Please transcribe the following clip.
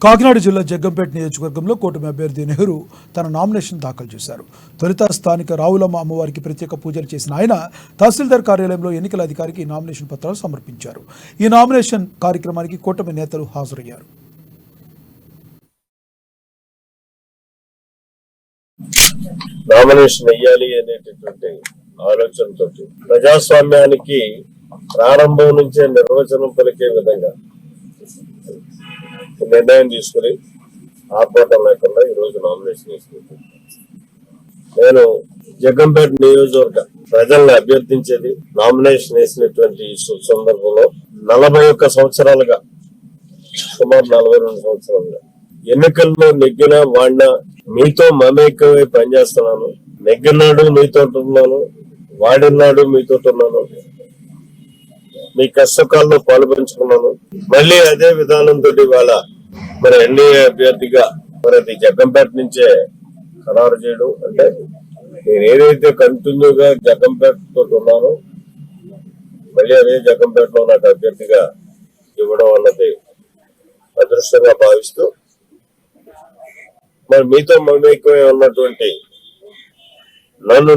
కాకినాడ జిల్లా జగ్గంపేట నియోజకవర్గంలో కూటమి అభ్యర్థి నెహ్రూ తన నామినేషన్ దాఖలు చేశారు. తొలుత స్థానిక రావులమ్మ అమ్మవారికి ప్రత్యేక పూజలు చేసిన ఆయన తహసీల్దార్ కార్యాలయంలో ఎన్నికల అధికారికి నామినేషన్ పత్రాలు సమర్పించారు. ఈ నామినేషన్ కార్యక్రమానికి కూటమి నేతలు హాజరయ్యారు. నామినేషన్ వేయాలి అనేటటువంటి ఆలోచనతో ప్రజాస్వామ్యానికి ప్రారంభం నుంచే నిర్వచనం పలికే విధంగా నిర్ణయం తీసుకుని ఆర్భాటం లేకుండా ఈరోజు నామినేషన్ వేసుకుంటాను. నేను జగ్గంపేట నియోజకవర్గ ప్రజల్ని అభ్యర్థించేది నామినేషన్ వేసినటువంటి సందర్భంలో 41 సంవత్సరాలుగా సుమారు 42 సంవత్సరాలుగా ఎన్నికల్లో నెగ్గిన వాడినా మీతో మమేకమై పనిచేస్తున్నాను. నెగ్గినాడు మీతో ఉన్నాను, వాడినాడు మీతో ఉన్నాను, మీ కష్టకాల్లో పాల్పంచుకున్నాను. మళ్ళీ అదే విధానంతో ఇవాళ మరి ఎన్డీఏ అభ్యర్థిగా మరి జగ్గంపేట నుంచే ఖరారు చేయడం అంటే నేను ఏదైతే కంటిన్యూగా జగ్గంపేటతో ఉన్నానో మళ్ళీ అదే జగ్గంపేటలో నాకు అభ్యర్థిగా ఇవ్వడం అన్నది అదృష్టంగా భావిస్తూ మరి మీతో మమేకమై ఉన్నటువంటి నన్ను